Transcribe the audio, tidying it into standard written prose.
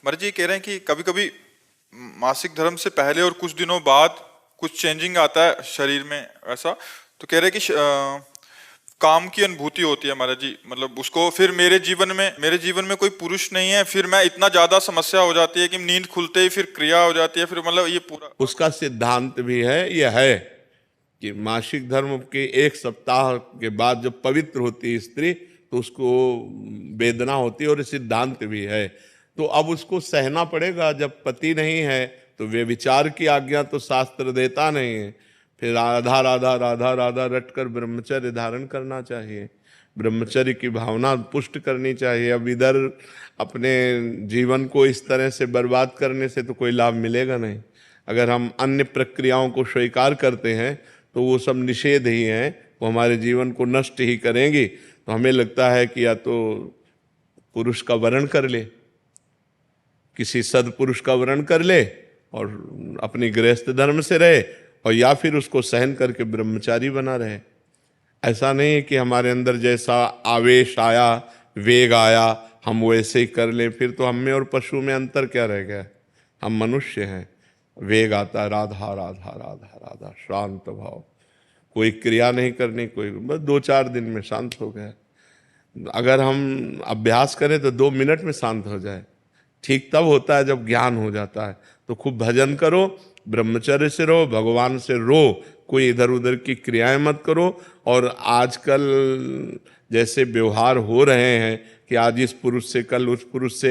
मर जी कह रहे हैं कि कभी कभी मासिक धर्म से पहले और कुछ दिनों बाद कुछ चेंजिंग आता है शरीर में ऐसा। तो कह रहे हैं कि काम की अनुभूति होती है महाराज जी, मतलब उसको फिर मेरे जीवन में कोई पुरुष नहीं है, फिर मैं इतना ज्यादा समस्या हो जाती है कि नींद खुलते ही फिर क्रिया हो जाती है, फिर मतलब ये पूरा उसका सिद्धांत भी है, यह है कि मासिक धर्म के एक सप्ताह के बाद जब पवित्र होती है स्त्री तो उसको वेदना होती है, और सिद्धांत भी है। तो अब उसको सहना पड़ेगा। जब पति नहीं है तो व्यभिचार की आज्ञा तो शास्त्र देता नहीं है। फिर राधा राधा राधा राधा रटकर ब्रह्मचर्य धारण करना चाहिए, ब्रह्मचर्य की भावना पुष्ट करनी चाहिए। अब इधर अपने जीवन को इस तरह से बर्बाद करने से तो कोई लाभ मिलेगा नहीं। अगर हम अन्य प्रक्रियाओं को स्वीकार करते हैं तो वो सब निषेध ही हैं, वो हमारे जीवन को नष्ट ही करेंगी। तो हमें लगता है कि या तो पुरुष का वरण कर ले, किसी सदपुरुष का वरण कर ले और अपनी गृहस्थ धर्म से रहे, और या फिर उसको सहन करके ब्रह्मचारी बना रहे। ऐसा नहीं है कि हमारे अंदर जैसा आवेश आया, वेग आया, हम वैसे ही कर लें। फिर तो हम में और पशु में अंतर क्या रह गया? हम मनुष्य हैं, वेग आता है, राधा राधा राधा राधा, शांत भाव, कोई क्रिया नहीं करनी, कोई बस 2-4 दिन में शांत हो गया। अगर हम अभ्यास करें तो 2 मिनट में शांत हो जाए। ठीक तब होता है जब ज्ञान हो जाता है। तो खूब भजन करो, ब्रह्मचर्य से रहो, भगवान से रो, कोई इधर उधर की क्रियाएं मत करो। और आजकल जैसे व्यवहार हो रहे हैं कि आज इस पुरुष से कल उस पुरुष से